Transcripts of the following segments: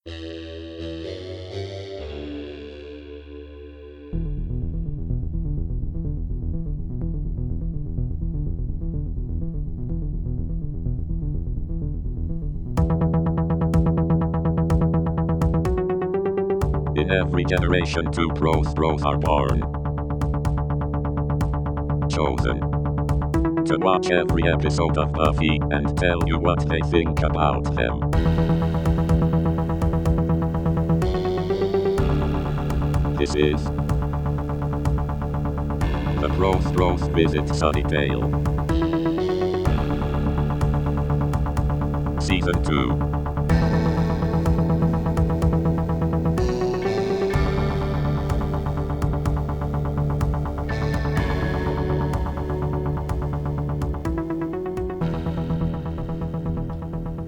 In every generation, two Prose Bros are born. Chosen to watch every episode of Buffy and tell you what they think about them. This is the Prose Bros Visit Sunnydale. Season 2.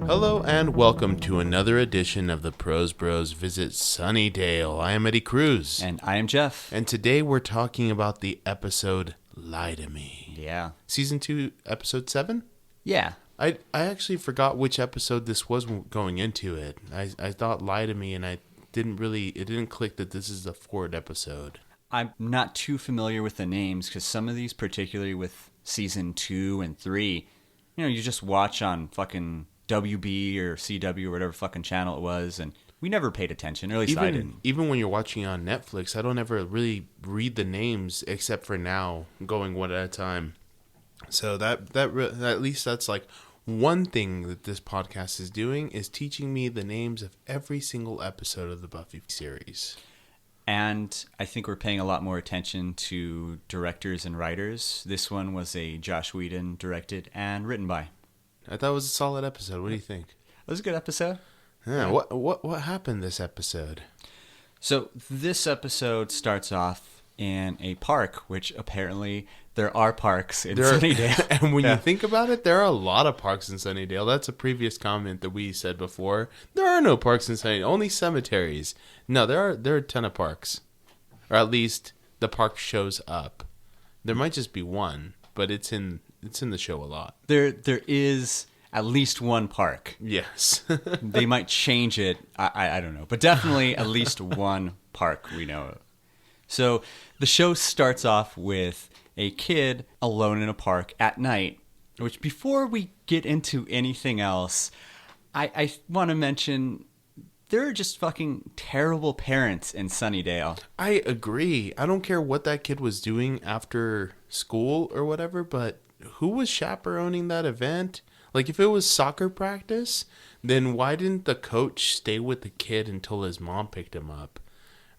Hello and welcome to another edition of the Prose Bros Visit Sunnydale. I am Eddie Cruz. And I am Jeff. And today we're talking about the episode Lie to Me. Yeah. Season 2, episode 7? Yeah. I actually forgot which episode this was going into it. I thought Lie to Me and it didn't click that this is the 4th episode. I'm not too familiar with the names because some of these, particularly with season 2 and 3, you just watch on fucking WB or CW or whatever fucking channel it was, and we never paid attention, or at least I didn't. Even when you're watching on Netflix, I don't ever really read the names except for now, going one at a time. So at least that's like one thing that this podcast is doing, is teaching me the names of every single episode of the Buffy series. And I think we're paying a lot more attention to directors and writers. This one was a Joss Whedon directed and written by. I thought it was a solid episode. What do you think? It was a good episode. Yeah. What happened this episode? So this episode starts off in a park, which apparently there are parks in Sunnydale. And when you think about it, there are a lot of parks in Sunnydale. That's a previous comment that we said before. There are no parks in Sunnydale, only cemeteries. No, there are a ton of parks. Or at least the park shows up. There might just be one, but it's in the show a lot. There is at least one park. Yes. They might change it. I don't know. But definitely at least one park we know of. So the show starts off with a kid alone in a park at night, which before we get into anything else, I want to mention there are just fucking terrible parents in Sunnydale. I agree. I don't care what that kid was doing after school or whatever, but who was chaperoning that event? Like, if it was soccer practice, then why didn't the coach stay with the kid until his mom picked him up?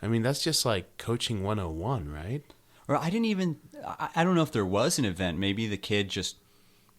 I mean, that's just like coaching 101, right? Or I don't know if there was an event. Maybe the kid just,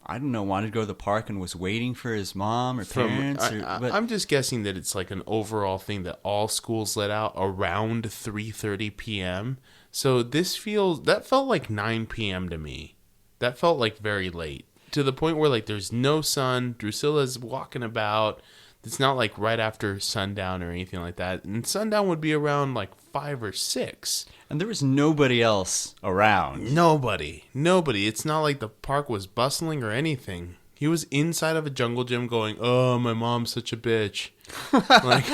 wanted to go to the park and was waiting for his mom or parents. I'm just guessing that it's like an overall thing that all schools let out around 3:30 p.m. So that felt like 9 p.m. to me. That felt like very late, to the point where like there's no sun. Drusilla's walking about. It's not like right after sundown or anything like that. And sundown would be around like 5 or 6. And there was nobody else around. Nobody. It's not like the park was bustling or anything. He was inside of a jungle gym going, "Oh, my mom's such a bitch." Like,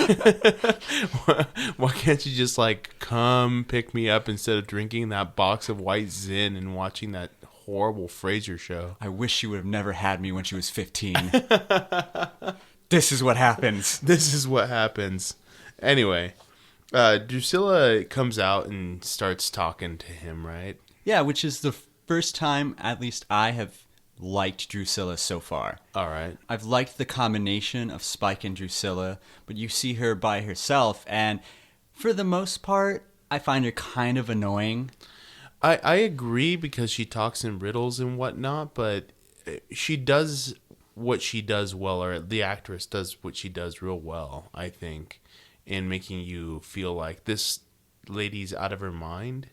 why can't you just like come pick me up instead of drinking that box of white Zin and watching that horrible Frasier show? I wish she would have never had me when she was 15. This is what happens. Anyway, Drusilla comes out and starts talking to him, right? Yeah, which is the first time, at least I have liked Drusilla so far. All right. I've liked the combination of Spike and Drusilla, but you see her by herself, and for the most part, I find her kind of annoying. I agree, because she talks in riddles and whatnot, but she does what she does well, or the actress does what she does real well, I think, in making you feel like this lady's out of her mind.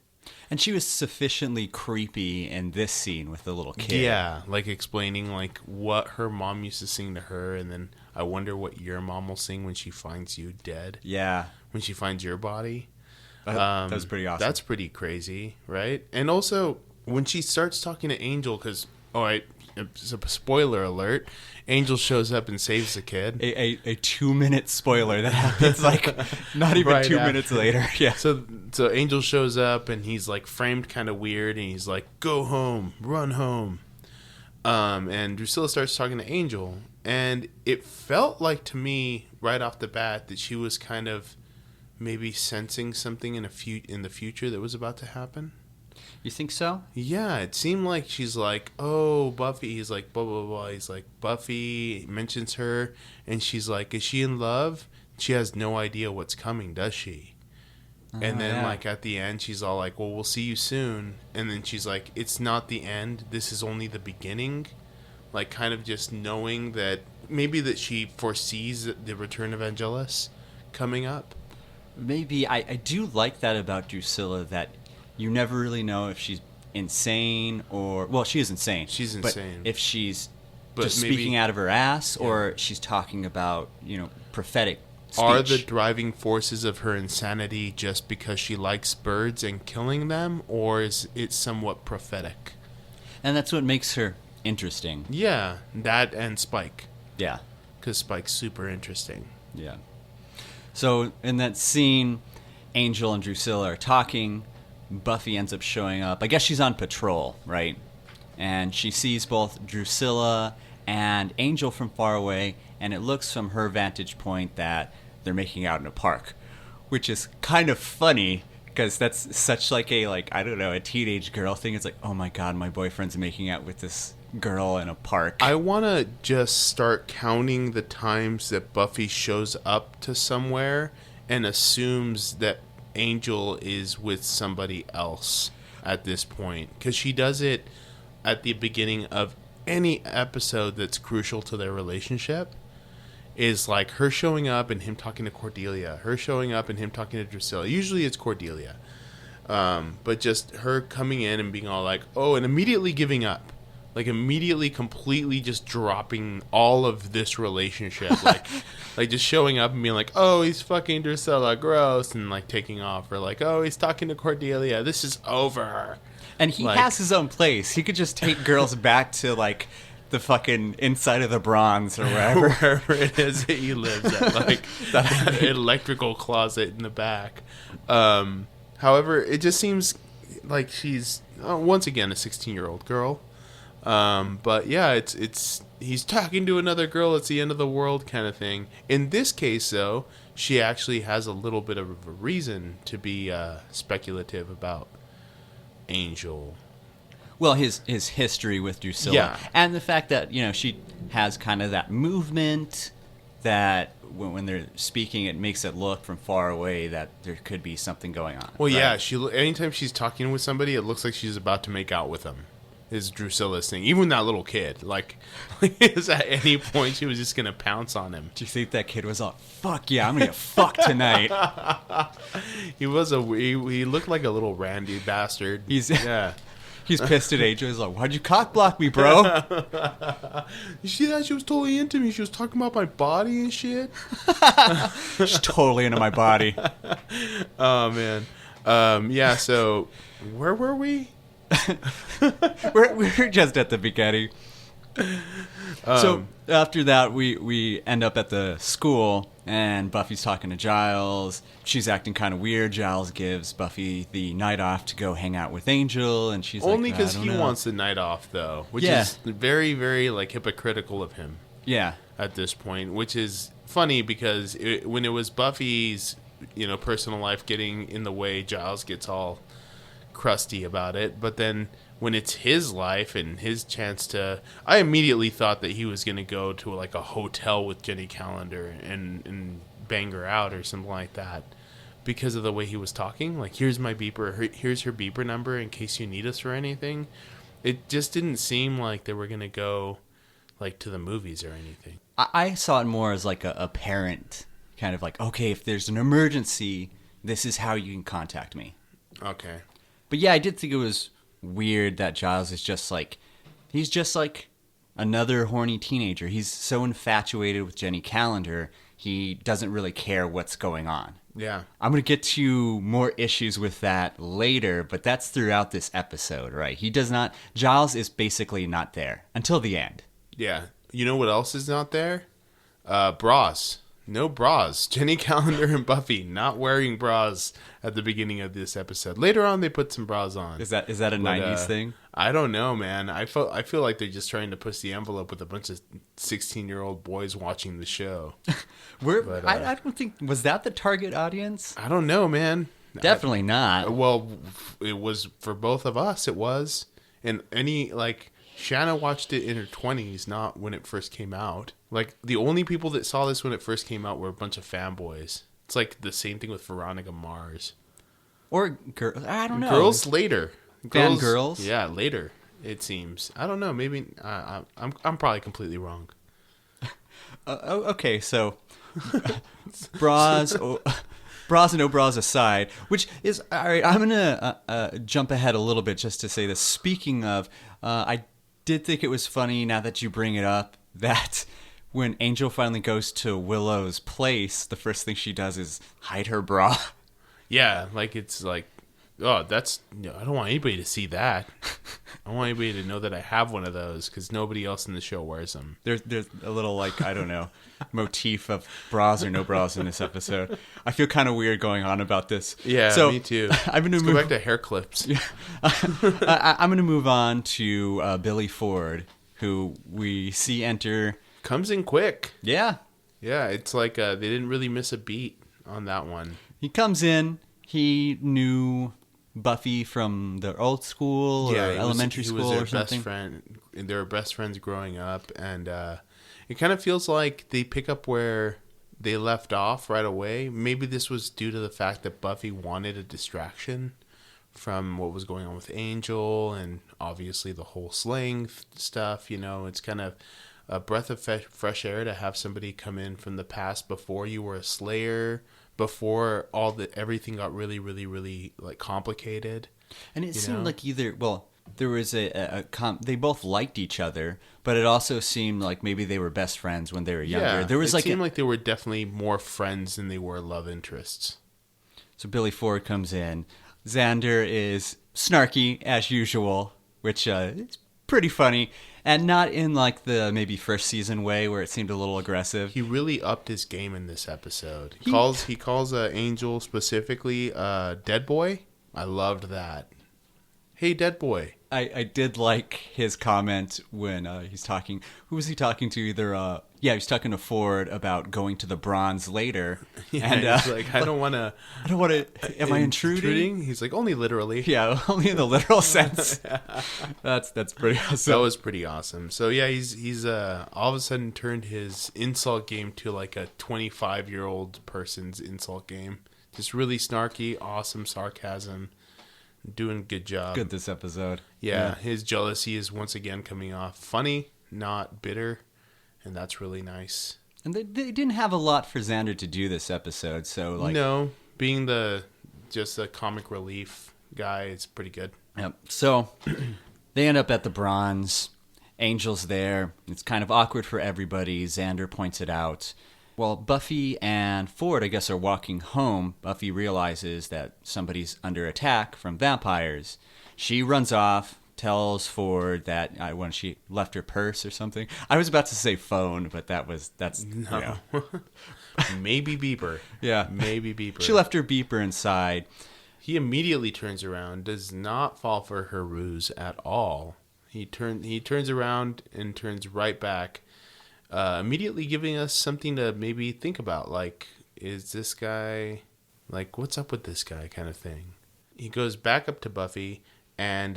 And she was sufficiently creepy in this scene with the little kid. Yeah, like explaining like what her mom used to sing to her, and then I wonder what your mom will sing when she finds you dead. Yeah. When she finds your body. That was pretty awesome. That's pretty crazy, right? And also, when she starts talking to Angel, because, all right, spoiler alert, Angel shows up and saves the kid. A 2-minute spoiler that happens like not even Right 2 after. minutes later. Yeah. So Angel shows up and he's like framed kind of weird, and he's like, "Go home, run home." And Drusilla starts talking to Angel, and it felt like to me right off the bat that she was kind of maybe sensing something in the future that was about to happen. You think so? Yeah, it seemed like she's like, "Oh, Buffy." He's like, blah, blah, blah. He's like, Buffy mentions her, and she's like, "Is she in love?" She has no idea what's coming, does she? And then, like, at the end, she's all like, "Well, we'll see you soon." And then she's like, "It's not the end. This is only the beginning." Like, kind of just knowing that maybe that she foresees the return of Angelus coming up. Maybe. I do like that about Drusilla, that you never really know if she's insane or... Well, she is insane. She's but insane. if she's But just maybe- speaking out of her ass, or she's talking about, prophetic speech. Are the driving forces of her insanity just because she likes birds and killing them, or is it somewhat prophetic? And that's what makes her interesting. Yeah, that and Spike, Yeah. because Spike's super interesting. Yeah. So in that scene, Angel and Drusilla are talking. Buffy ends up showing up. I guess she's on patrol, right? And she sees both Drusilla and Angel from far away, and it looks from her vantage point that they're making out in a park, which is kind of funny because that's such like a teenage girl thing. It's like, oh my god, my boyfriend's making out with this girl in a park. I want to just start counting the times that Buffy shows up to somewhere and assumes that Angel is with somebody else at this point, because she does it at the beginning of any episode that's crucial to their relationship. Is like her showing up and him talking to Cordelia, her showing up and him talking to Drusilla. Usually it's Cordelia, but just her coming in and being all like, "Oh," and immediately giving up, like immediately completely just dropping all of this relationship, like just showing up and being like, "Oh, he's fucking Drusilla, gross," and like taking off, or like, "Oh, he's talking to Cordelia, this is over." And he like- has his own place. He could just take girls back to like the fucking inside of the Bronze or wherever. Wherever it is that he lives at, like that electrical closet in the back. However, it just seems like she's once again a 16-year-old girl. But yeah, it's he's talking to another girl. It's the end of the world kind of thing. In this case, though, she actually has a little bit of a reason to be speculative about Angel. Well, his history with Drusilla. Yeah. And the fact that, she has kind of that movement that when they're speaking, it makes it look from far away that there could be something going on. Well, right? yeah, anytime she's talking with somebody, it looks like she's about to make out with them. Is Drusilla's thing. Even that little kid. Like is at any point she was just going to pounce on him. Do you think that kid was all, fuck yeah, I'm going to get fucked tonight? He looked like a little randy bastard. Yeah. He's pissed at Angel. He's like, why'd you cock block me, bro? You see that? She was totally into me. She was talking about my body and shit. She's totally into my body. Oh, man. Yeah, so where were we? We're just at the beginning. So after that, we end up at the school, and Buffy's talking to Giles. She's acting kind of weird. Giles gives Buffy the night off to go hang out with Angel, and she's Only like, because I he don't know. wants the night off, though, which Yeah. is very, very like hypocritical of him. Yeah. At this point, which is funny because when it was Buffy's, personal life getting in the way, Giles gets all crusty about it. But then when it's his life and his chance to, I immediately thought that he was going to go to like a hotel with Jenny Calendar and bang her out or something like that, because of the way he was talking. Like, here's my beeper, here's her beeper number in case you need us for anything. It just didn't seem like they were going to go like to the movies or anything. I saw it more as like a parent kind of like, okay, if there's an emergency, this is how you can contact me. Okay. But yeah, I did think it was weird that Giles is he's just like another horny teenager. He's so infatuated with Jenny Calendar, he doesn't really care what's going on. Yeah. I'm going to get to more issues with that later, but that's throughout this episode, right? Giles is basically not there until the end. Yeah. You know what else is not there? Bras. No bras. Jenny Calendar and Buffy not wearing bras at the beginning of this episode. Later on, they put some bras on. Is that a 90s thing? I don't know, man. I feel like they're just trying to push the envelope with a bunch of 16-year-old boys watching the show. I don't think... Was that the target audience? I don't know, man. Definitely not. Well, it was for both of us. It was. And Shanna watched it in her 20s, not when it first came out. Like, the only people that saw this when it first came out were a bunch of fanboys. It's like the same thing with Veronica Mars. Or girls. I don't know. Girls later. Fangirls? Yeah, later, it seems. I don't know. Maybe I'm probably completely wrong. Okay, so bras and no bras aside, which is... All right, I'm going to jump ahead a little bit just to say this. Speaking of, I did think it was funny, now that you bring it up, that when Angel finally goes to Willow's place, the first thing she does is hide her bra. Yeah, it's like, oh, I don't want anybody to see that. I don't want anybody to know that I have one of those because nobody else in the show wears them. There's a little, I don't know, motif of bras or no bras in this episode. I feel kind of weird going on about this. Yeah, so, me too. Let's go back to hair clips. Yeah. I'm going to move on to Billy Ford, who we see enter. Comes in quick. Yeah. Yeah, it's like they didn't really miss a beat on that one. He comes in. He knew Buffy from the old school or elementary school or something. Best friend. They were best friends growing up, and it kind of feels like they pick up where they left off right away. Maybe this was due to the fact that Buffy wanted a distraction from what was going on with Angel and obviously the whole slaying stuff. It's kind of a breath of fresh air to have somebody come in from the past before you were a slayer, before everything got really, really, really complicated. And it seemed like there was they both liked each other, but it also seemed like maybe they were best friends when they were younger. Yeah, it seemed like they were definitely more friends than they were love interests. So Billy Ford comes in. Xander is snarky as usual, which is pretty funny, and not in the maybe first season way where it seemed a little aggressive. He really upped his game in this episode. He calls Angel specifically Dead Boy. I loved that. Hey, Dead Boy. I did like his comment when he's talking. Who was he talking to? He was talking to Ford about going to the Bronze later. Yeah, and he's like, I don't want to. Am I intruding? He's like, only literally. Yeah, only in the literal sense. That's pretty awesome. That was pretty awesome. So yeah, he's all of a sudden turned his insult game to like a 25-year-old person's insult game. Just really snarky, awesome sarcasm. Doing a good job. Good this episode. Yeah, his jealousy is once again coming off funny, not bitter, and that's really nice. And they didn't have a lot for Xander to do this episode, so no, being just a comic relief guy, it's pretty good. Yep. So they end up at the Bronze. Angel's there. It's kind of awkward for everybody. Xander points it out. Well, Buffy and Ford, I guess, are walking home. Buffy realizes that somebody's under attack from vampires. She runs off, tells Ford that when she left her purse or something. I was about to say phone, but that's no. Maybe beeper. Yeah, maybe beeper. She left her beeper inside. He immediately turns around, does not fall for her ruse at all. He turns around and turns right back. Immediately giving us something to maybe think about, is this guy, what's up with this guy kind of thing. He goes back up to Buffy, and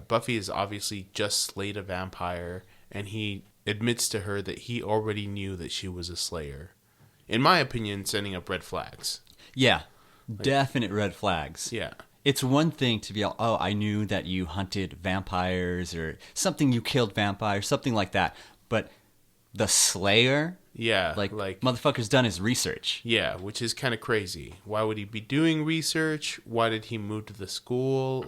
Buffy is obviously just slayed a vampire, and he admits to her that he already knew that she was a slayer. In my opinion, sending up red flags. Yeah, definite red flags. Yeah. It's one thing to be, I knew that you hunted vampires, or something, you killed vampires, something like that, but... The Slayer? Yeah. Motherfucker's done his research. Yeah, which is kind of crazy. Why would he be doing research? Why did he move to the school?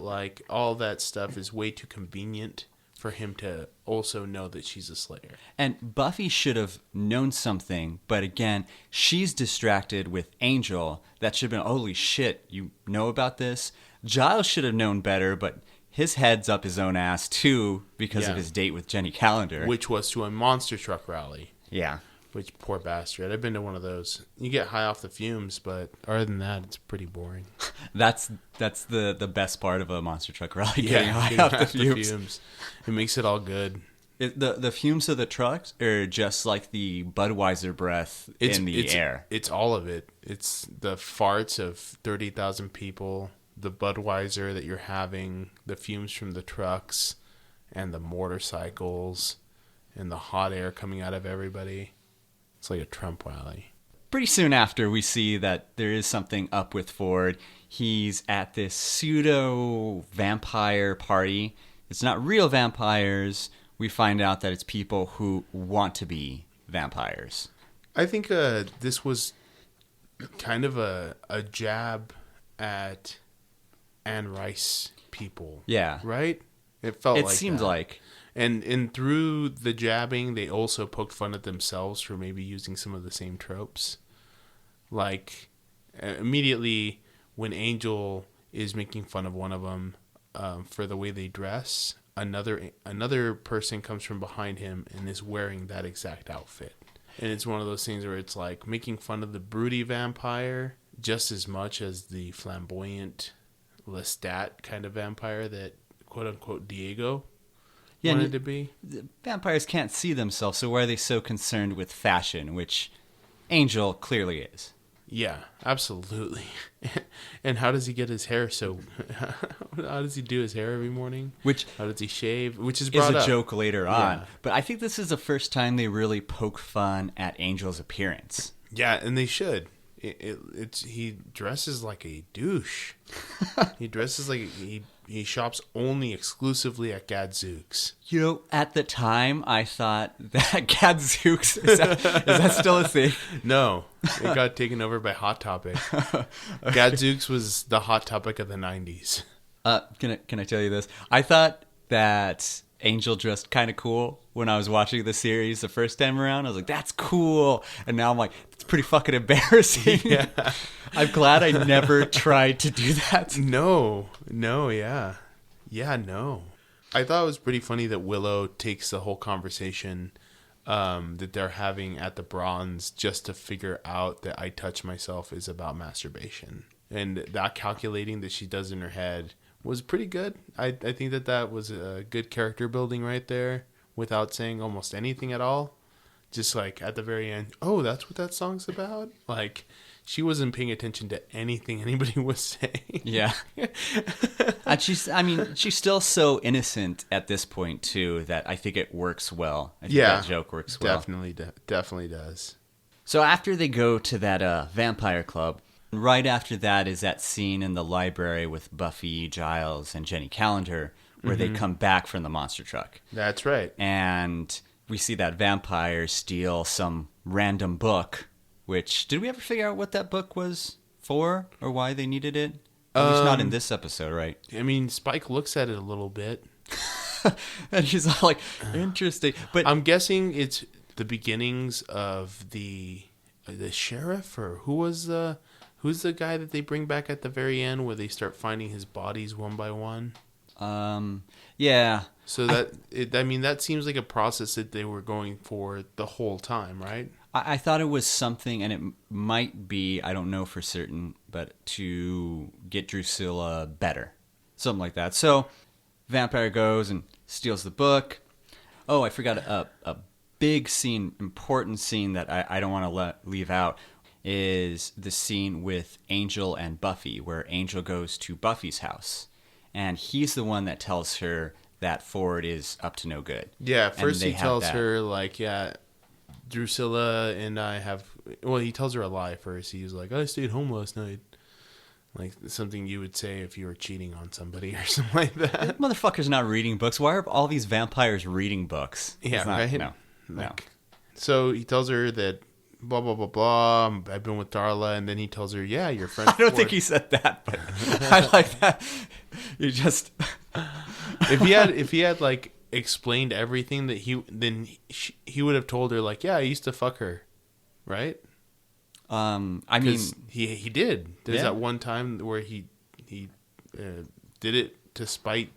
All that stuff is way too convenient for him to also know that she's a Slayer. And Buffy should have known something, but again, she's distracted with Angel. That should have been, holy shit, you know about this? Giles should have known better, but his head's up his own ass too because of his date with Jenny Calendar. Which was to a monster truck rally. Yeah. Which, poor bastard. I've been to one of those. You get high off the fumes, but other than that, it's pretty boring. That's the best part of a monster truck rally, getting high off the fumes. It makes it all good. The fumes of the trucks are just like the Budweiser breath in the air. It's all of it. It's the farts of 30,000 people, the Budweiser that you're having, the fumes from the trucks, and the motorcycles, and the hot air coming out of everybody. It's like a Trump rally. Pretty soon after, we see that there is something up with Ford. He's at this pseudo-vampire party. It's not real vampires. We find out that it's people who want to be vampires. I think this was kind of a jab at Anne Rice people. Yeah. Right? It felt like it seemed that. like. And through the jabbing, they also poked fun at themselves for maybe using some of the same tropes. Like, immediately when Angel is making fun of one of them for the way they dress, another person comes from behind him and is wearing that exact outfit. And it's one of those things where it's like making fun of the broody vampire just as much as the flamboyant Lestat kind of vampire that, quote-unquote, Diego wanted to be. Vampires can't see themselves, so why are they so concerned with fashion, which Angel clearly is? Yeah, absolutely. And how does he get his hair so... how does he do his hair every morning? How does he shave? Which is brought up. A joke later on. Yeah. But I think this is the first time they really poke fun at Angel's appearance. Yeah, and they should. He dresses like a douche. He dresses like he shops only exclusively at Gadzooks. You know, at the time, I thought that Gadzooks is that still a thing? No, it got taken over by Hot Topic. Gadzooks was the Hot Topic of the 90s. Can I tell you this? I thought that Angel dressed kind of cool when I was watching the series the first time around. I was like, that's cool. And now I'm like, it's pretty fucking embarrassing. Yeah. I'm glad I never tried to do that. No, yeah. Yeah, no. I thought it was pretty funny that Willow takes the whole conversation that they're having at the Bronze just to figure out that I Touch Myself is about masturbation. And that calculating that she does in her head was pretty good. I think that was a good character building right there without saying almost anything at all. Just like at the very end, oh, that's what that song's about? Like, she wasn't paying attention to anything anybody was saying. Yeah. And she's still so innocent at this point, too, that I think it works well. I think that joke works well. Definitely does. So after they go to that vampire club, right after that is that scene in the library with Buffy, Giles, and Jenny Calendar, where they come back from the monster truck. That's right. And we see that vampire steal some random book, which, did we ever figure out what that book was for or why they needed it? At least not in this episode, right? I mean, Spike looks at it a little bit. And she's all like, interesting. But I'm guessing it's the beginnings of the sheriff, or who's the guy that they bring back at the very end where they start finding his bodies one by one? Yeah. So that seems like a process that they were going for the whole time, right? I thought it was something, and it might be, I don't know for certain, but to get Drusilla better. Something like that. So, vampire goes and steals the book. Oh, I forgot a big scene, important scene that I don't want to leave out is the scene with Angel and Buffy, where Angel goes to Buffy's house. And he's the one that tells her that Ford is up to no good. Yeah, first he tells her, like, yeah, Drusilla and I have... Well, he tells her a lie first. He's like, I stayed home last night. Like, something you would say if you were cheating on somebody or something like that. That motherfucker's not reading books. Why are all these vampires reading books? Yeah, right? No. Like, so he tells her that... blah, blah, blah, blah, I've been with Darla, and then he tells her, yeah, your friend... I don't think he said that, but I like that. You just... if he had, like, explained everything, that he would have told her like, yeah, I used to fuck her, right? I mean, he did. There's Yeah. that one time where he did it to spite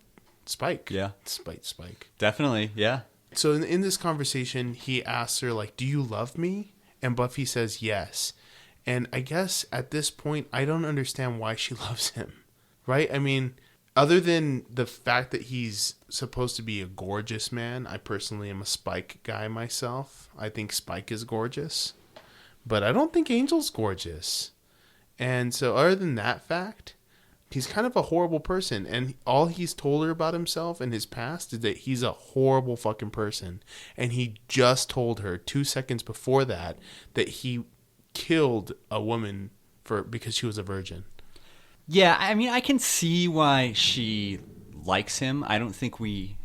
Spike. Yeah. Spite Spike. definitely, yeah. So in this conversation, he asks her like, "Do you love me?" And Buffy says yes. And I guess at this point, I don't understand why she loves him, right? I mean, other than the fact that he's supposed to be a gorgeous man, I personally am a Spike guy myself. I think Spike is gorgeous, but I don't think Angel's gorgeous. And so other than that fact, he's kind of a horrible person. And all he's told her about himself and his past is that he's a horrible fucking person. And he just told her 2 seconds before that he killed a woman because she was a virgin. Yeah, I mean, I can see why she likes him. I don't think we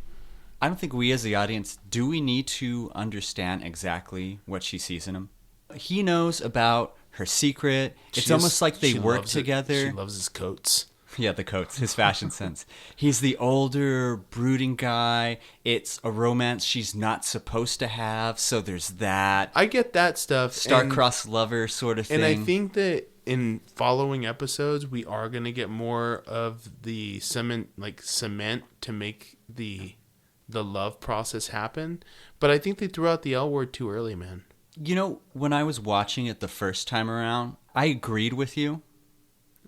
as the audience, do we need to understand exactly what she sees in him? He knows about her secret. It's almost like they work together. She loves his coats. Yeah, the coats, his fashion sense. He's the older, brooding guy. It's a romance she's not supposed to have, so there's that. I get that stuff. Star-crossed lover sort of thing. And I think that in following episodes, we are going to get more of the cement to make the love process happen. But I think they threw out the L word too early, man. You know, when I was watching it the first time around, I agreed with you.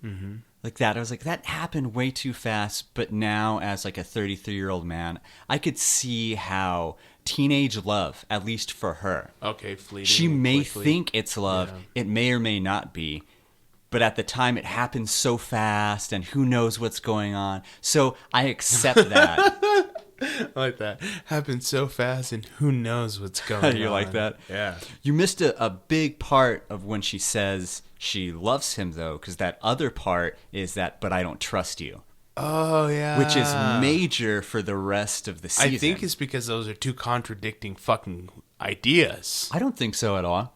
Mm-hmm. Like that, I was like, that happened way too fast. But now, as like a 33-year-old man, I could see how teenage love, at least for her, okay, fleeting. She may quickly. think it's love. Yeah. It may or may not be. But at the time, it happens so fast, and who knows what's going on. So I accept that. I like that. Happened so fast, and who knows what's going on. You like that? Yeah. You missed a big part of when she says she loves him, though, because that other part is that, but I don't trust you. Oh, yeah. Which is major for the rest of the season. I think it's because those are two contradicting fucking ideas. I don't think so at all.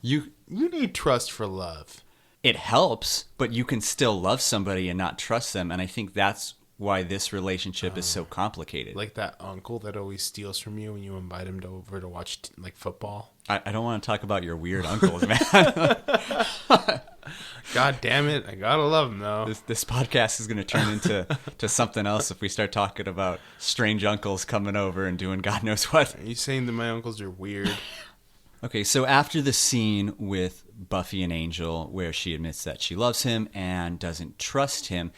You need trust for love. It helps, but you can still love somebody and not trust them, and I think that's why this relationship is so complicated. Like that uncle that always steals from you when you invite him over to watch football. I don't want to talk about your weird uncles, man. God damn it. I gotta love him, though. This podcast is going to turn into something else if we start talking about strange uncles coming over and doing God knows what. Are you saying that my uncles are weird? Okay, so after the scene with Buffy and Angel, where she admits that she loves him and doesn't trust him,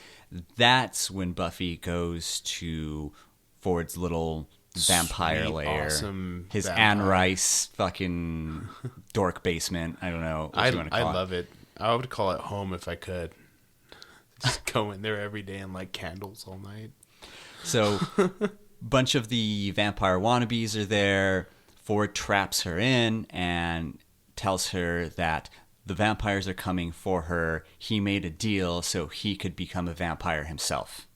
that's when Buffy goes to Ford's little vampire lair. Awesome his vampire. Anne Rice fucking dork basement. I don't know what you want to call it. I love it. I would call it home if I could. Just go in there every day and light candles all night. So, bunch of the vampire wannabes are there. Ford traps her in and tells her that the vampires are coming for her. He made a deal so he could become a vampire himself.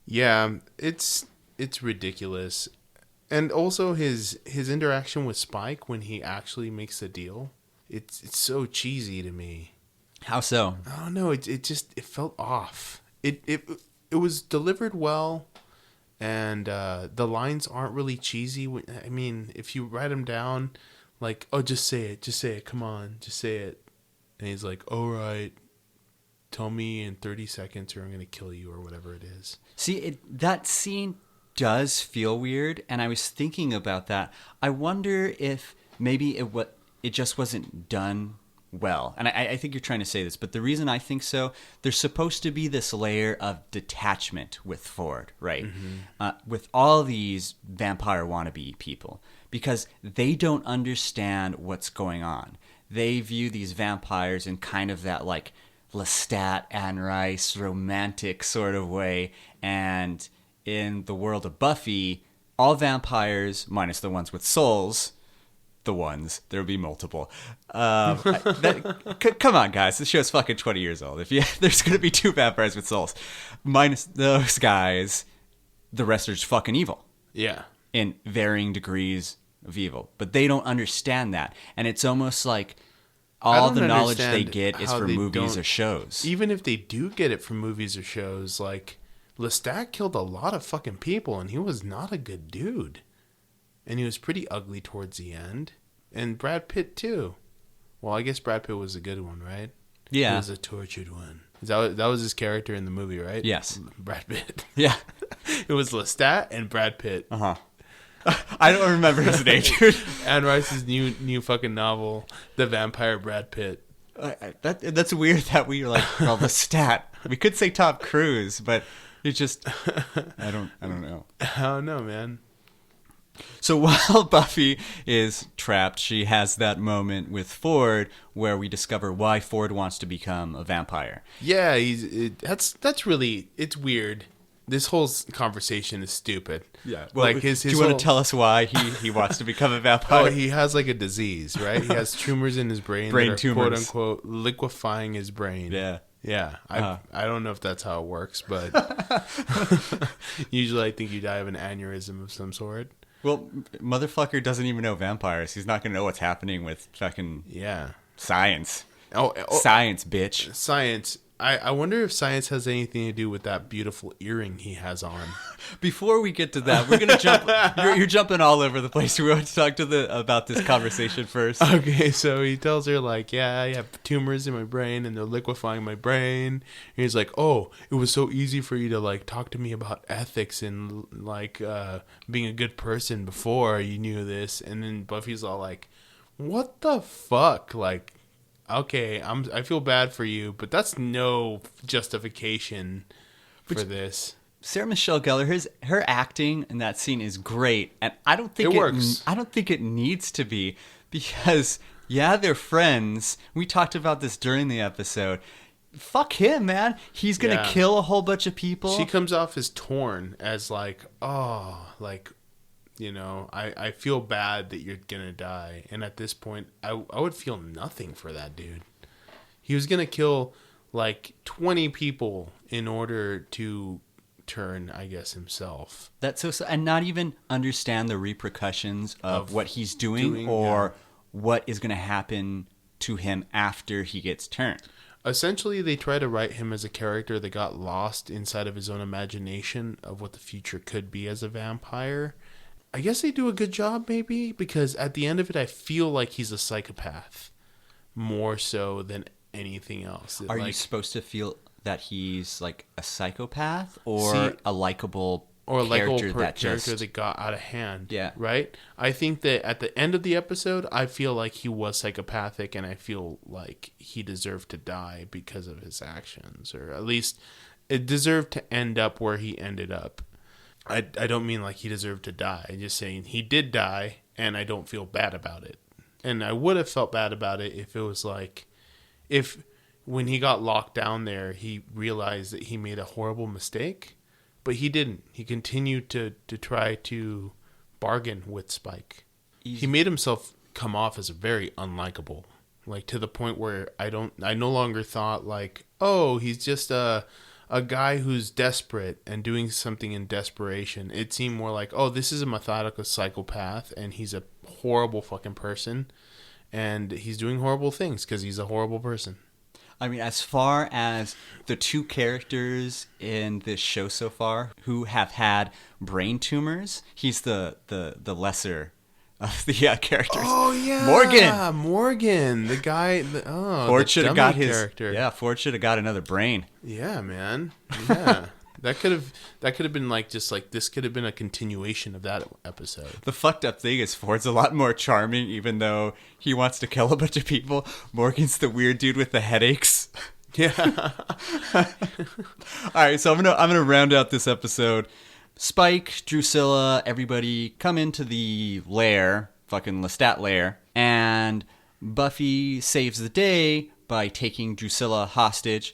Yeah, it's ridiculous. And also his interaction with Spike when he actually makes the deal, it's so cheesy to me. How so? I don't know. It felt off. It was delivered well. And the lines aren't really cheesy. I mean, if you write them down, like, oh, just say it, come on, just say it. And he's like, all right, tell me in 30 seconds or I'm going to kill you or whatever it is. See, that scene does feel weird, and I was thinking about that. I wonder if maybe it just wasn't done well. And I think you're trying to say this, but the reason I think so, there's supposed to be this layer of detachment with Ford, right? Mm-hmm. With all these vampire wannabe people, because they don't understand what's going on. They view these vampires in kind of that like Lestat, Anne Rice, romantic sort of way. And in the world of Buffy, all vampires, minus the ones with souls, there'll be multiple. Come on, guys. This show's fucking 20 years old. There's going to be 2 vampires with souls. Minus those guys, the rest are just fucking evil. Yeah. In varying degrees of evil. But they don't understand that. And it's almost like all the knowledge they get is from movies or shows. Even if they do get it from movies or shows, like Lestat killed a lot of fucking people, and he was not a good dude. And he was pretty ugly towards the end. And Brad Pitt, too. Well, I guess Brad Pitt was a good one, right? Yeah. He was a tortured one. That was his character in the movie, right? Yes. Brad Pitt. Yeah. It was Lestat and Brad Pitt. Uh-huh. I don't remember his name, dude. Anne Rice's new fucking novel, The Vampire Brad Pitt. That's weird that we were like, well, Lestat. We could say Tom Cruise, but it just, I don't know. I don't know, man. So while Buffy is trapped, she has that moment with Ford where we discover why Ford wants to become a vampire. Yeah, that's really, it's weird. This whole conversation is stupid. Yeah. Well, like his do you want to tell us why he wants to become a vampire? Oh, he has like a disease, right? He has tumors in his brain. Brain that are, tumors. quote unquote, liquefying his brain. Yeah. Yeah. I don't know if that's how it works, but usually I think you die of an aneurysm of some sort. Well, motherfucker doesn't even know vampires. He's not going to know what's happening with fucking science. Oh, science, bitch. Science. I wonder if science has anything to do with that beautiful earring he has on. Before we get to that, we're gonna jump. You're jumping all over the place. We want to talk about this conversation first. Okay, so he tells her like, "Yeah, I have tumors in my brain, and they're liquefying my brain." And he's like, "Oh, it was so easy for you to like talk to me about ethics and like being a good person before you knew this." And then Buffy's all like, "What the fuck?" Like, okay, I feel bad for you, but that's no justification for this. Sarah Michelle Gellar, her acting in that scene is great, and I don't think it works. I don't think it needs to be, because they're friends. We talked about this during the episode. Fuck him, man. He's gonna kill a whole bunch of people. She comes off as torn, as like, oh, like, you know, I feel bad that you're gonna die. And at this point, I would feel nothing for that dude. He was gonna kill like 20 people in order to turn, I guess, himself. That's so, and not even understand the repercussions of what he's doing or what is going to happen to him after he gets turned. Essentially, they try to write him as a character that got lost inside of his own imagination of what the future could be as a vampire. I guess they do a good job, maybe, because at the end of it, I feel like he's a psychopath more so than anything else. Are you supposed to feel that he's like a psychopath or a likable character that got out of hand? Yeah. Right? I think that at the end of the episode, I feel like he was psychopathic, and I feel like he deserved to die because of his actions, or at least it deserved to end up where he ended up. I don't mean like he deserved to die. I'm just saying he did die, and I don't feel bad about it. And I would have felt bad about it if it was like, if when he got locked down there, he realized that he made a horrible mistake, but he didn't. He continued to try to bargain with Spike. He made himself come off as very unlikable, like to the point where I no longer thought like, oh, he's just a guy who's desperate and doing something in desperation. It seemed more like, oh, this is a methodical psychopath, and he's a horrible fucking person, and he's doing horrible things because he's a horrible person. I mean, as far as the two characters in this show so far who have had brain tumors, he's the lesser of the characters. Oh yeah, Morgan, the guy. Ford should have got his character. Yeah, Ford should have got another brain. Yeah, man. Yeah. That could have been like, just like, this could have been a continuation of that episode. The fucked up thing is Ford's a lot more charming, even though he wants to kill a bunch of people. Morgan's the weird dude with the headaches. Yeah. All right, so I'm gonna round out this episode. Spike, Drusilla, everybody come into the lair, fucking Lestat lair, and Buffy saves the day by taking Drusilla hostage.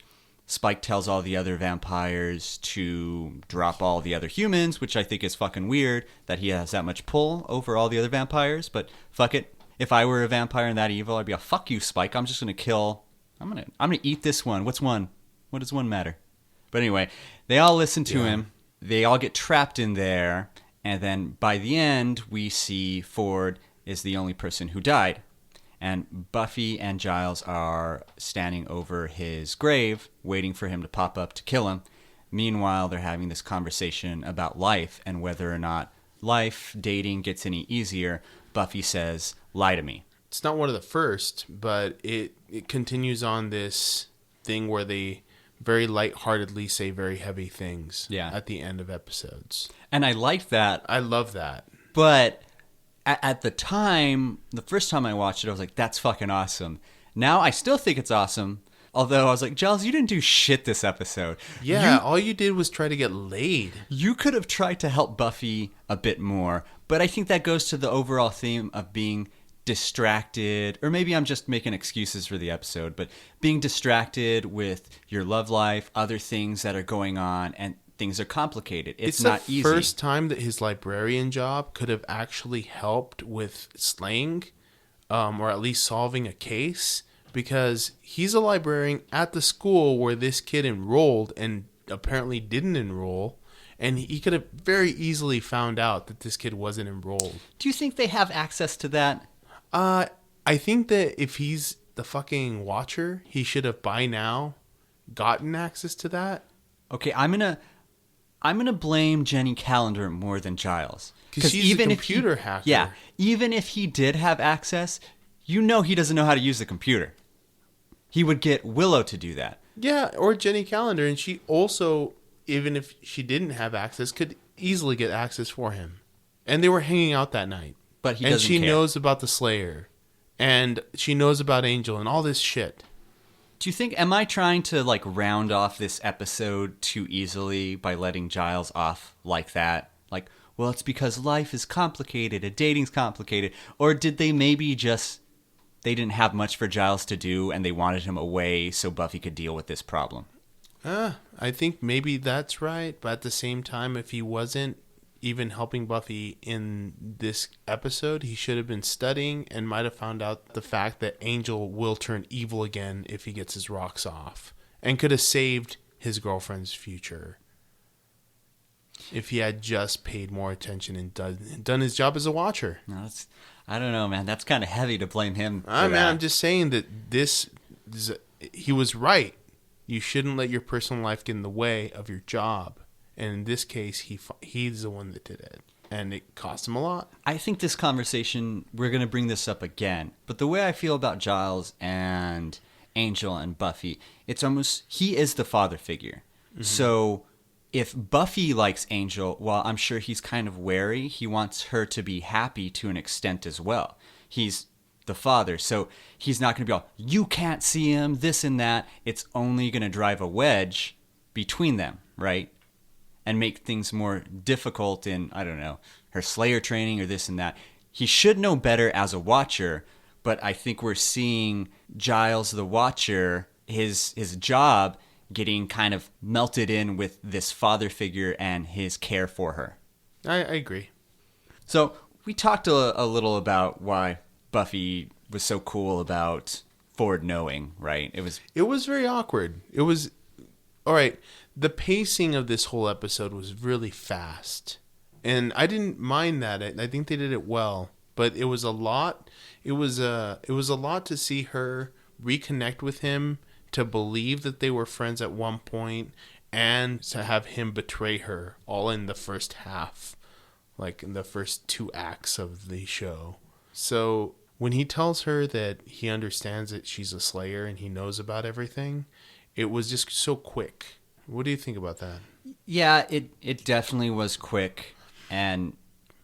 Spike tells all the other vampires to drop all the other humans, which I think is fucking weird that he has that much pull over all the other vampires, but fuck it. If I were a vampire and that evil, I'd be like, fuck you, Spike. I'm just gonna kill. I'm gonna eat this one. What's one? What does one matter? But anyway, they all listen to him. They all get trapped in there, and then by the end, we see Ford is the only person who died. And Buffy and Giles are standing over his grave, waiting for him to pop up to kill him. Meanwhile, they're having this conversation about life and whether or not life, dating gets any easier. Buffy says, lie to me. It's not one of the first, but it continues on this thing where they very lightheartedly say very heavy things at the end of episodes. And I like that. I love that. But at the time, the first time I watched it, I was like, that's fucking awesome. Now I still think it's awesome. Although I was like, Giles, you didn't do shit this episode. Yeah, all you did was try to get laid. You could have tried to help Buffy a bit more. But I think that goes to the overall theme of being distracted, or maybe I'm just making excuses for the episode, but being distracted with your love life, other things that are going on, and things are complicated. It's not easy. It's the first time that his librarian job could have actually helped with slaying, or at least solving a case, because he's a librarian at the school where this kid enrolled and apparently didn't enroll. And he could have very easily found out that this kid wasn't enrolled. Do you think they have access to that? I think that if he's the fucking watcher, he should have by now gotten access to that. Okay, I'm gonna blame Jenny Calendar more than Giles. Because she's even a computer hacker. Yeah, even if he did have access, he doesn't know how to use the computer. He would get Willow to do that. Yeah, or Jenny Calendar, and she also, even if she didn't have access, could easily get access for him. And they were hanging out that night. But he doesn't care. And she knows about the Slayer. And she knows about Angel and all this shit. Do you think, am I trying to like round off this episode too easily by letting Giles off like that? Like, well, it's because life is complicated and dating's complicated. Or did they maybe just, they didn't have much for Giles to do and they wanted him away so Buffy could deal with this problem? I think maybe that's right. But at the same time, if he wasn't even helping Buffy in this episode, he should have been studying and might have found out the fact that Angel will turn evil again if he gets his rocks off, and could have saved his girlfriend's future if he had just paid more attention and done his job as a watcher. No, I don't know, man. That's kind of heavy to blame him for that. Man, I'm just saying that he was right. You shouldn't let your personal life get in the way of your job. And in this case, he's the one that did it. And it cost him a lot. I think this conversation, we're going to bring this up again. But the way I feel about Giles and Angel and Buffy, it's almost, he is the father figure. Mm-hmm. So if Buffy likes Angel, well, I'm sure he's kind of wary. He wants her to be happy to an extent as well. He's the father. So he's not going to be all, you can't see him, this and that. It's only going to drive a wedge between them, right? And make things more difficult in, I don't know, her Slayer training or this and that. He should know better as a watcher, but I think we're seeing Giles the Watcher, his job getting kind of melted in with this father figure and his care for her. I agree. So we talked a little about why Buffy was so cool about Ford knowing, right? It was very awkward. It was, all right, the pacing of this whole episode was really fast. And I didn't mind that. I think they did it well. But it was a lot. It was a lot to see her reconnect with him, to believe that they were friends at one point, and to have him betray her all in the first half, like in the first 2 acts of the show. So when he tells her that he understands that she's a Slayer and he knows about everything, it was just so quick. What do you think about that? Yeah, it definitely was quick, and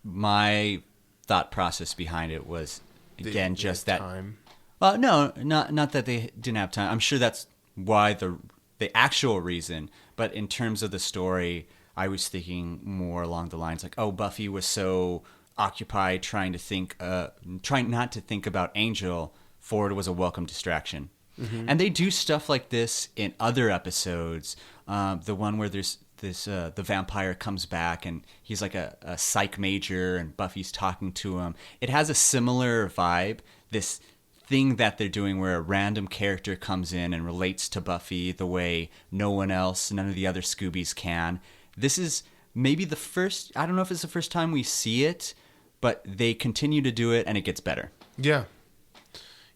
my thought process behind it was, again, just that time. Well, no, not that they didn't have time. I'm sure that's why the actual reason, but in terms of the story, I was thinking more along the lines like, oh, Buffy was so occupied trying not to think about Angel. Ford was a welcome distraction. Mm-hmm. And they do stuff like this in other episodes. The one where there's this the vampire comes back and he's like a psych major and Buffy's talking to him. It has a similar vibe. This thing that they're doing where a random character comes in and relates to Buffy the way none of the other Scoobies can. This is maybe the first, I don't know if it's the first time we see it, but they continue to do it and it gets better. Yeah.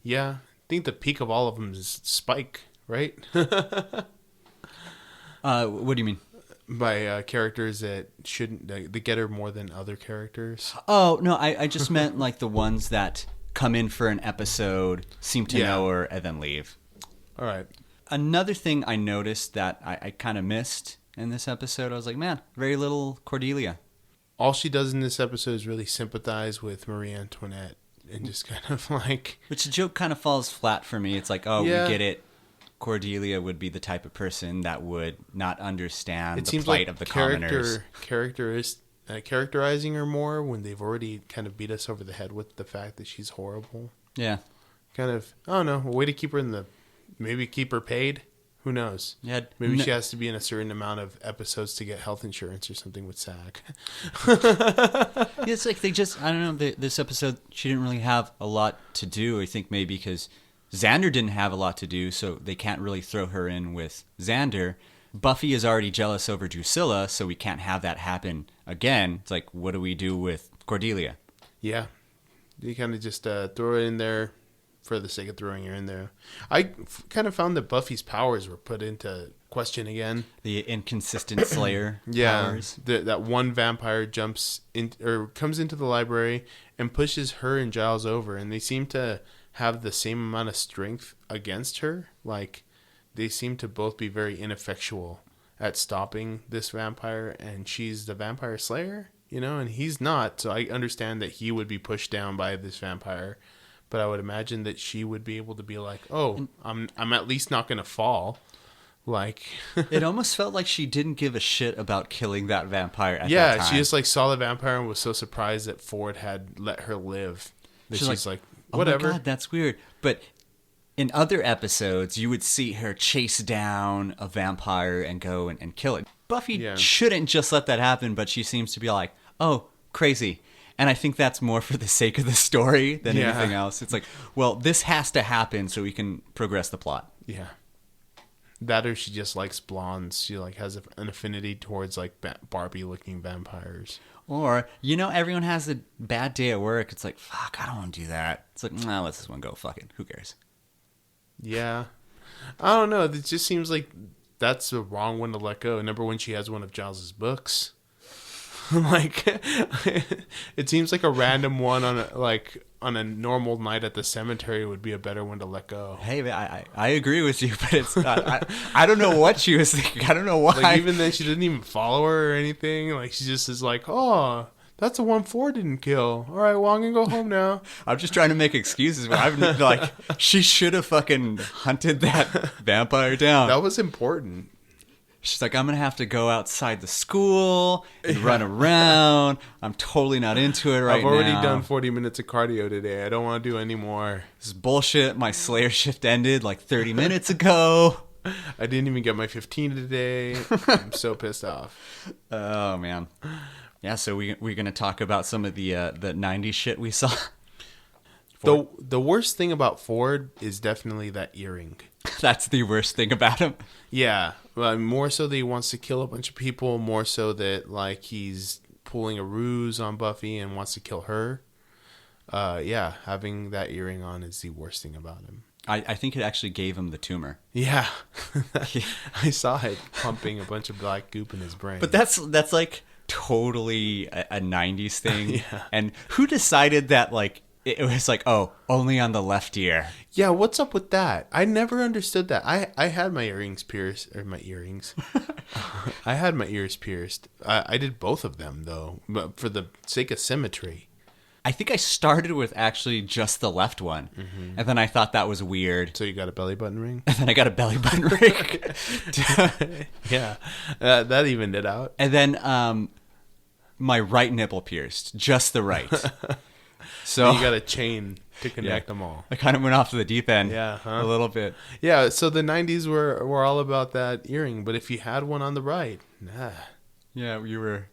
Yeah. I think the peak of all of them is Spike, right? What do you mean? characters that shouldn't that get her more than other characters. Oh, no, I just meant like the ones that come in for an episode, seem to know her, and then leave. All right. Another thing I noticed that I kind of missed in this episode, I was like, man, very little Cordelia. All she does in this episode is really sympathize with Marie Antoinette and just kind of like... Which the joke kind of falls flat for me. It's like, oh, we get it. Cordelia would be the type of person that would not understand the plight of the commoners. Characterizing her more when they've already kind of beat us over the head with the fact that she's horrible. Yeah. Kind of, I don't know, a way to keep her maybe keep her paid? Who knows? Yeah, maybe she has to be in a certain amount of episodes to get health insurance or something with SAG. It's like they just, I don't know, this episode, she didn't really have a lot to do. I think maybe because Xander didn't have a lot to do, so they can't really throw her in with Xander. Buffy is already jealous over Drusilla, so we can't have that happen again. It's like, what do we do with Cordelia? Yeah. You kind of just throw it in there for the sake of throwing her in there. I kind of found that Buffy's powers were put into question again. The inconsistent Slayer powers. That one vampire comes into the library and pushes her and Giles over, and they seem to have the same amount of strength against her. Like, they seem to both be very ineffectual at stopping this vampire, and she's the vampire slayer, and he's not. So I understand that he would be pushed down by this vampire, but I would imagine that she would be able to be like, oh, I'm at least not going to fall. Like, it almost felt like she didn't give a shit about killing that vampire at that time. Yeah, she just saw the vampire and was so surprised that Ford had let her live. That she's like, whatever. Oh my God, that's weird. But in other episodes, you would see her chase down a vampire and go and kill it. Buffy shouldn't just let that happen, but she seems to be like, oh, crazy. And I think that's more for the sake of the story than anything else. It's like, well, this has to happen so we can progress the plot. Yeah. That or she just likes blondes. She has an affinity towards Barbie-looking vampires. Or, everyone has a bad day at work. It's like, fuck, I don't want to do that. It's like, nah, let this one go. Fuck it. Who cares? Yeah. I don't know. It just seems like that's the wrong one to let go. Number one, she has one of Giles's books. It seems like a random one on a normal night at the cemetery would be a better one to let go. Hey, I agree with you, but it's not. I don't know what she was thinking. I don't know why. Even then, she didn't even follow her or anything. She just is like, oh, that's the one Ford didn't kill. All right, well, I'm gonna go home now. I'm just trying to make excuses, but she should have fucking hunted that vampire down. That was important. She's like, I'm going to have to go outside the school and run around. I'm totally not into it right now. I've already done 40 minutes of cardio today. I don't want to do any more. This is bullshit. My Slayer shift ended 30 minutes ago. I didn't even get my 15 today. I'm so pissed off. Oh, man. Yeah, so we're going to talk about some of the 90s shit we saw. The worst thing about Ford is definitely that earring. That's the worst thing about him. Yeah. More so that he wants to kill a bunch of people. More so that he's pulling a ruse on Buffy and wants to kill her. Having that earring on is the worst thing about him. I think it actually gave him the tumor. Yeah. I saw it pumping a bunch of black goop in his brain. But that's totally a 90s thing. Yeah. And who decided that it was only on the left ear? Yeah, what's up with that? I never understood that. I had my earrings pierced, or my earrings. I had my ears pierced. I did both of them, though, but for the sake of symmetry. I think I started with actually just the left one, and then I thought that was weird. So you got a belly button ring? And then I got a belly button ring. Yeah, that evened it out. And then my right nipple pierced, just the right. So you got a chain to connect them all. I kind of went off to the deep end a little bit. Yeah, so the 90s were all about that earring, but if you had one on the right, nah. Yeah, you were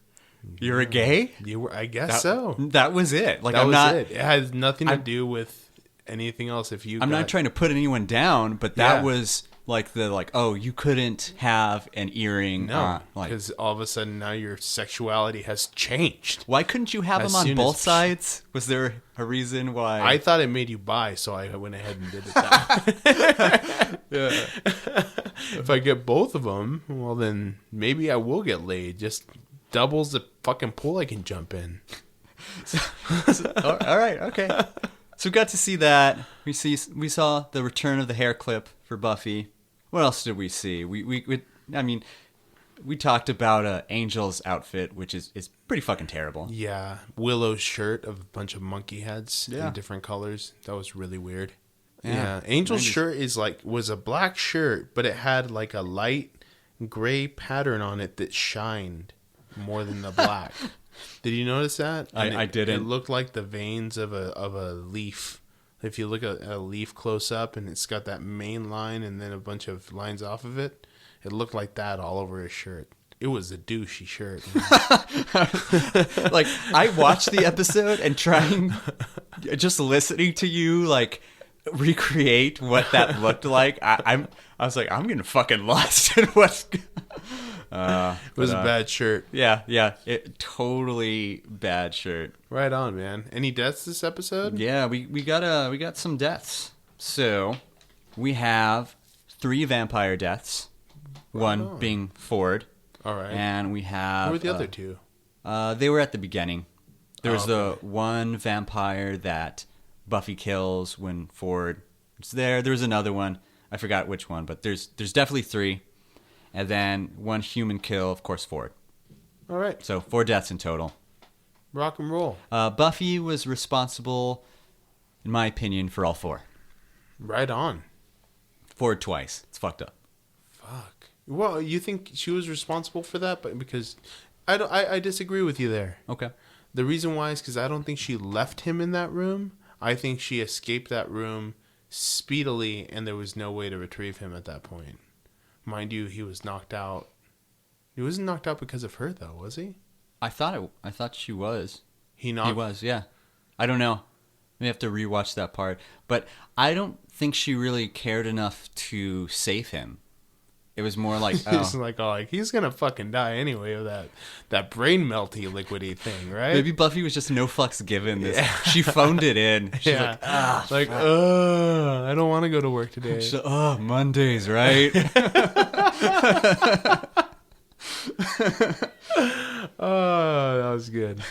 gay? You were, I guess so. That was it. That was it. It has nothing to do with anything else. I'm not trying to put anyone down, but that was you couldn't have an earring. No, because all of a sudden now your sexuality has changed. Why couldn't you have them on both sides? Was there a reason why? I thought it made you bi, so I went ahead and did it that way. If I get both of them, well, then maybe I will get laid. Just doubles the fucking pool I can jump in. All right, okay. So we got to see that. We saw the return of the hair clip for Buffy. What else did we see? We talked about Angel's outfit, which is pretty fucking terrible. Yeah, Willow's shirt of a bunch of monkey heads Yeah. in different colors. That was really weird. Yeah. Angel's shirt was a black shirt, but it had like a light gray pattern on it that shined more than the black. Did you notice that? I didn't. It looked like the veins of a leaf. If you look at a leaf close up and it's got that main line and then a bunch of lines off of it, it looked like that all over his shirt. It was a douchey shirt. Like, I watched the episode and just listening to you, like, recreate what that looked like. I was like, I'm getting fucking lost in what's. It was a bad shirt. Yeah, totally bad shirt. Right on, man. Any deaths this episode? Yeah, we got some deaths. So we have 3 vampire deaths. One being Ford. All right. And we have. Who were the other 2? They were at the beginning. There was okay. the one vampire that Buffy kills when Ford is there. There was another one. I forgot which one, but there's definitely 3. And then one human kill, of course, Ford. All right. So 4 deaths in total. Rock and roll. Buffy was responsible, in my opinion, for all 4. Right on. Ford twice. It's fucked up. Fuck. Well, you think she was responsible for that? But because I disagree with you there. Okay. The reason why is because I don't think she left him in that room. I think she escaped that room speedily, and there was no way to retrieve him at that point. Mind you, he was knocked out. He wasn't knocked out because of her, though, was he? I thought she was. He was, yeah. I don't know. We have to rewatch that part. But I don't think she really cared enough to save him. It was more like, he's gonna fucking die anyway of that brain melty liquidy thing, right? Maybe Buffy was just no fucks given this. Yeah. She phoned it in. She's like, I don't want to go to work today. She's like, Mondays, right? Oh, that was good.